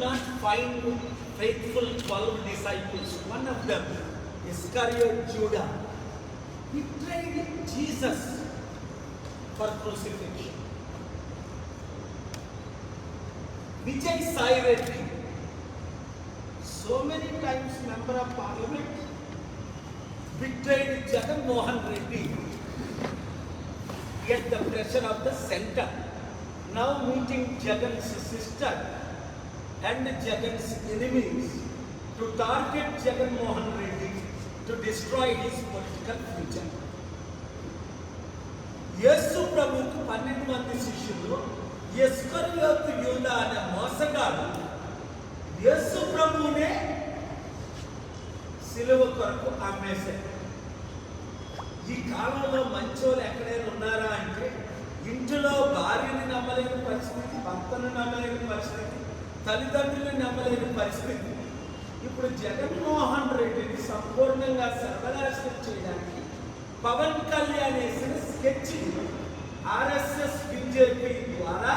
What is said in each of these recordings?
not find faithful 12 disciples. One of them, Iscariot Judah, betrayed Jesus for crucifixion. Vijay Sai Reddy, so many times member of parliament, betrayed Jagan Mohan Reddy at the pressure of the center. Now meeting Jagan's sister and Jagan's enemies to target Jagan Mohan Reddy to destroy his political future. యేసు ప్రభువుకు 12 మంది శిష్యులు, ఇస్కరియోతు యూదా అనే మోసగాడు యేసు ప్రభువునే సిలువ కొరకు అమ్మేశాడు. ఈ కాలంలో మంచోళ్ళు ఎక్కడైనా ఉన్నారా అంటే, ఇంటిలో భార్యని నమ్మలేని పరిస్థితి, భర్తను నమ్మలేని పరిస్థితి, తల్లిదండ్రులను నమ్మలేని పరిస్థితి. ఇప్పుడు జగన్మోహన్ రెడ్డిని సంపూర్ణంగా సర్వనాశనం చేయడానికి పవన్ కళ్యాణ్ వేసిన స్కెచ్ ఆర్ఎస్ఎస్ బీజేపీ ద్వారా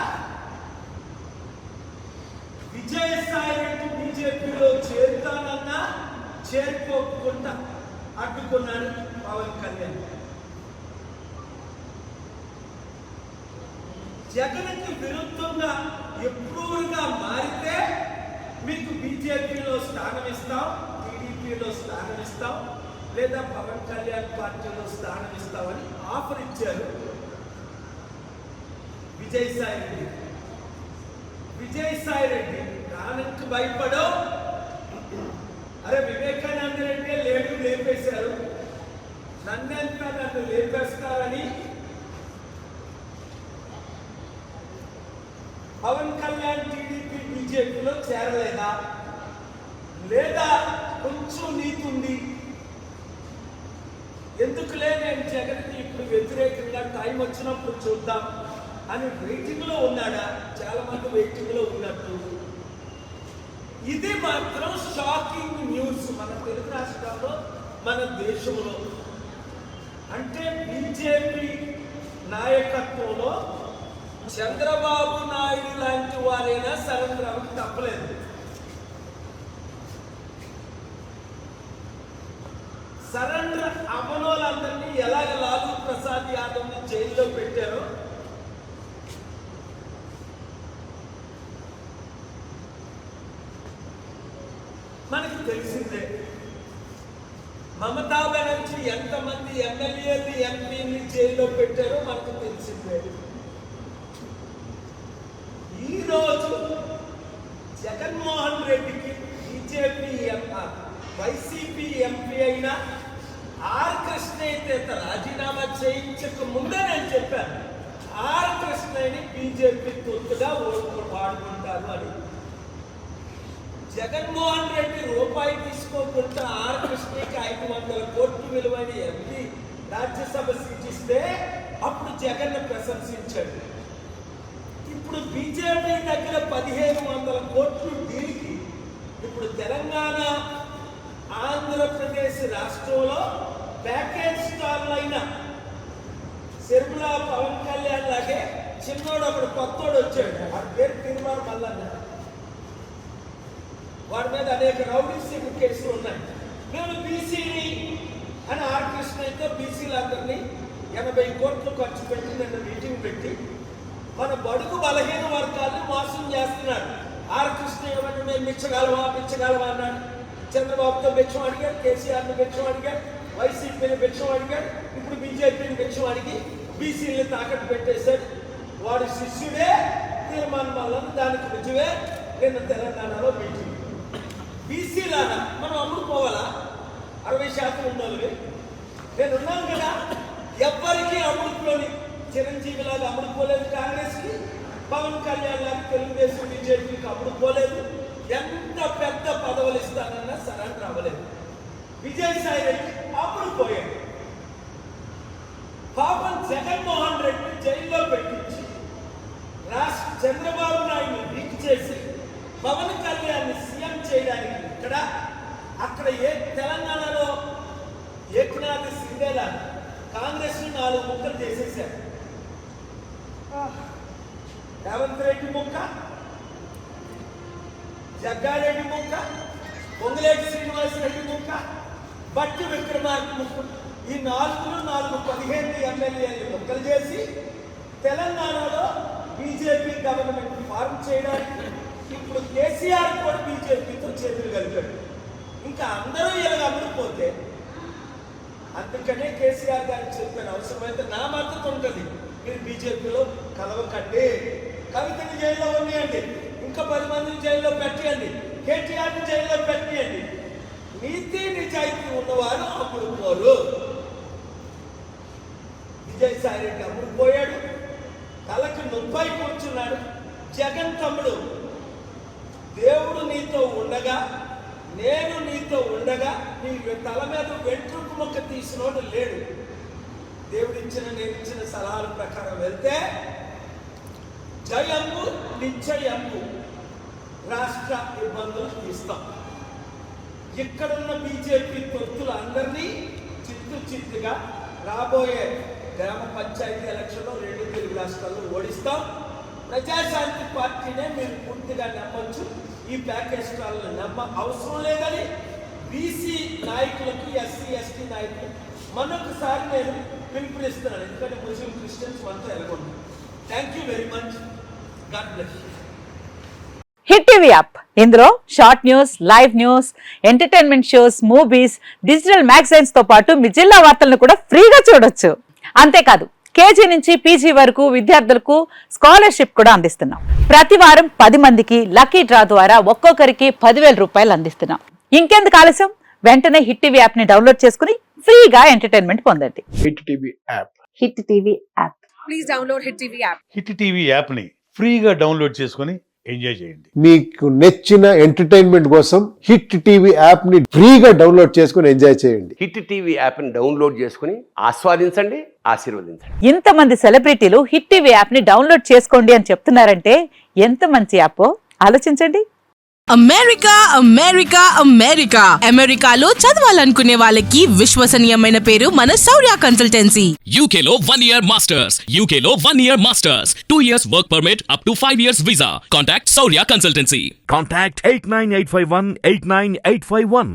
విజయసాయి రెడ్డి బీజేపీలో చేరుతానన్నా చేరుకోకుండా అడ్డుకున్నాడు పవన్ కళ్యాణ్. జగన్కి విరుద్ధంగా ఎప్పుడుగా మారితే మీకు బీజేపీలో స్థానం ఇస్తాం, టీడీపీలో స్థానం ఇస్తాం, లేదా పవన్ కళ్యాణ్ పార్టీలో స్థానం ఇస్తామని ఆఫర్ ఇచ్చారు విజయసాయి రెడ్డి. విజయసాయి రెడ్డి ప్రాణంకి భయపడో, అరే వివేకానంద రెడ్డి లేడు లేపేశారు, నన్నంతా నన్ను లేపేస్తారని పవన్ కళ్యాణ్ టీడీపీ బీజేపీలో చేరలేదా, లేదా కొంచెం నీతుంది, ఎందుకులే నేను జగన్కి ఇప్పుడు వ్యతిరేకంగా టైం వచ్చినప్పుడు చూద్దాం అని వెయిటింగ్ లో ఉన్నాడా? చాలా మంది వెయిటింగ్ లో ఉన్నట్టు. ఇది మాత్రం షాకింగ్ న్యూస్ మన తెలుగు రాష్ట్రాల్లో, మన దేశంలో. అంటే బీజేపీ నాయకత్వంలో చంద్రబాబు నాయుడు లాంటి వారైనా సరెండర్ అవ్వక తప్పలేదు. సరెండర్ అవ్వనోళ్ళందరినీ ఎలాగ లాలూ ప్రసాద్ యాదవ్ని జైల్లో పెట్టారో మనకి తెలిసిందే. మమతా బెనర్జీ ఎంతమంది ఎమ్మెల్యేలు ఎంపీని జైల్లో పెట్టారో మనకు తెలిసిందే. ఈరోజు జగన్మోహన్ రెడ్డికి బీజేపీ వైసీపీ ఎంపీ అయిన ఆర్ కృష్ణయ్య రాజీనామా చేయించక ముందే నేను చెప్పాను, ఆర్ కృష్ణయ్యని బీజేపీ తొత్తుగా వాడుకుంటారు అని. జగన్మోహన్ రెడ్డి రూపాయి తీసుకోకుండా ఆర్ కృష్ణయ్యకి 500 కోట్లు విలువైన ఎంపీ రాజ్యసభ సీట్ ఇస్తే అప్పుడు జగన్ ప్రశంసించాడు. ఇప్పుడు బీజేపీ దగ్గర 1500 కోట్లు డీల్కి ఇప్పుడు తెలంగాణ ఆంధ్రప్రదేశ్ రాష్ట్రంలో ప్యాకేజ్ స్టార్లైన శర్మిల పవన్ కళ్యాణ్ లాగే చిన్నోడు ఒకడు కొత్తోడు వచ్చాడు, వాడి పేరు తిరుమల మల్లన్న. వాడి మీద అనేక రౌడీ సీట్ కేసులు ఉన్నాయి. నేను బీసీని అని ఆర్ కృష్ణయ్యతో బీసీలందరినీ 80 కోట్లు ఖర్చు పెట్టి నిన్న మీటింగ్ పెట్టి మన బడుగు బలహీన వర్గాన్ని మోసం చేస్తున్నాడు. ఆర్ కృష్ణయ్య మేము మిచ్చగలవా అన్నాడు. చంద్రబాబుతో బిచ్చం అడిగాడు, కేసీఆర్ని బిచ్చం అడిగాడు, వైసీపీని బిచ్చం అడిగాడు, ఇప్పుడు బీజేపీని బిచ్చం అడిగి బీసీని తాకట్టు పెట్టేశాడు. వాడి శిష్యుడే తీర్మానం వల్ల దానికి రుజువే నిన్న తెలంగాణలో మీటింగ్. బీసీలాగా మనం అమ్ముడుపోవాలా? 60% ఉన్నోళ్ళవి నేను ఉన్నాను కదా. ఎవ్వరికీ అమ్ముడుపోని చిరంజీవిలాగా అమ్ముడుపోలేదు కాంగ్రెస్కి, పవన్ కళ్యాణ్ లాగా తెలుగుదేశం బీజేపీకి అమ్ముడుపోలేదు. ఎంత పెద్ద పదవులు ఇస్తానన్నా సరెండర్ అవ్వలేదు. విజయసాయి రెడ్డి అమ్ముడుపోయాడు. పాపం జగన్మోహన్ రెడ్డి జైల్లో పెట్టించి చంద్రబాబు నాయుడు వీక్ చేసి పవన్ కళ్యాణ్ సీఎం చేయడానికి అక్కడ తెలంగాణలో ఏకనాథ్ సింగేలా కాంగ్రెస్ 4 ముక్కలు చేసేసారు. రేవంత్ రెడ్డి ముక్క, జగ్గారెడ్డి ముక్క, పొంగులేటి శ్రీనివాసరెడ్డి ముక్క, బట్టి విక్రమార్క ముక్క, ఈ 15 ఎమ్మెల్యేలు ముక్కలు చేసి తెలంగాణలో బీజేపీ గవర్నమెంట్ ఫార్మ్ చేయడానికి ఇప్పుడు కేసీఆర్ కూడా బీజేపీతో చేతులు కలిపాడు. ఇంకా అందరూ ఇలా అమ్ముడిపోతే అందుకనే కేసీఆర్ గారికి చెప్పిన అవసరమైతే నా మద్దతు ఉంటుంది, మీరు బీజేపీలో కలవకండి, కవితని జైల్లో ఉన్నాయండి, ఇంకా 10 మందిని జైల్లో పెట్టండి, కేటీఆర్ని జైల్లో పెట్టండి. నీతి నిజాయితీ ఉన్నవారు అమ్ముడుపోరు. విజయసాయి రెడ్డి అమ్ముడుపోయాడు, తలకు 30 కూర్చున్నాడు. జగన్ తమ్ముడు దేవుడు నీతో ఉండగా, నేను నీతో ఉండగా నీ తల మీద వెంట్రుకు మొక్క తీసినోడు లేడు. దేవుడిచ్చిన నేనిచ్చిన సలహాల ప్రకారం వెళ్తే జయము నిశ్చయము రాష్ట్ర ఇబ్బందులు తీస్తాం. ఇక్కడున్న బీజేపీ తొత్తులు అందరినీ చిత్తుగా రాబోయే గ్రామ పంచాయతీ ఎలక్షన్లో 2 తెలుగు రాష్ట్రాల్లో ఓడిస్తాం. ప్రజాశాంతి పార్టీనే మీరు పూర్తిగా నమ్మొచ్చు. ఈ ప్యాకేజ్ స్టాల్ని నమ్మ అవసరం లేదని బీసీ నాయకులకు, ఎస్సీ ఎస్టీ నాయకులకు మరొకసారి నేను పిలుపునిస్తున్నాను. ఎందుకంటే ముస్లిం క్రిస్టియన్స్ మనతో ఎలాగొంటారు. Thank you very much. God bless you. Hit TV app, ఇందులో short news, live news, entertainment shows, movies, digital magazines తో పాటు మీ జిల్లా వార్తలను కూడా ఫ్రీగా చూడొచ్చు. అంతేకాదు కేజీ నుంచి పీజీ వరకు విద్యార్థులకు స్కాలర్షిప్ కూడా అందిస్తున్నాం. ప్రతి వారం 10 మందికి లక్కీ డ్రా ద్వారా ఒక్కొక్కరికి 10,000 రూపాయలు అందిస్తున్నాం. ఇంకెందుకు ఆలస్యం, వెంటనే హిట్ టీవీ యాప్ ని డౌన్లోడ్ చేసుకుని ఫ్రీగా ఎంటర్టైన్మెంట్ పొందండి. Hit TV app. Hit TV app. Please download hit TV app. Hit TV app ని ఫ్రీగా డౌన్లోడ్ చేసుకుని ఎంజాయ్ చేయండి. మీకు నచ్చిన ఎంటర్టైన్మెంట్ కోసం హిట్ టీవీ యాప్ ని ఫ్రీగా డౌన్లోడ్ చేసుకుని ఎంజాయ్ చేయండి. హిట్ టీవీ యాప్ ని డౌన్లోడ్ చేసుకుని ఆస్వాదించండి, ఆశీర్వదించండి. ఇంతమంది సెలబ్రిటీలు హిట్ టీవీ యాప్ ని డౌన్లోడ్ చేసుకోండి అని చెప్తున్నారంటే ఎంత మంచి యాప్ ఆలోచించండి. అమెరికా అమెరికా అమెరికా అమెరికాలో చదవాలనుకునే వాళ్ళకి విశ్వసనీయమైన పేరు మన శౌర్య కన్సల్టెన్సీ. UK లో 1 year masters. UK లో 1 year masters. 2 years work permit up to 5 years visa. Contact Saurya Consultancy. Contact 89851 89851.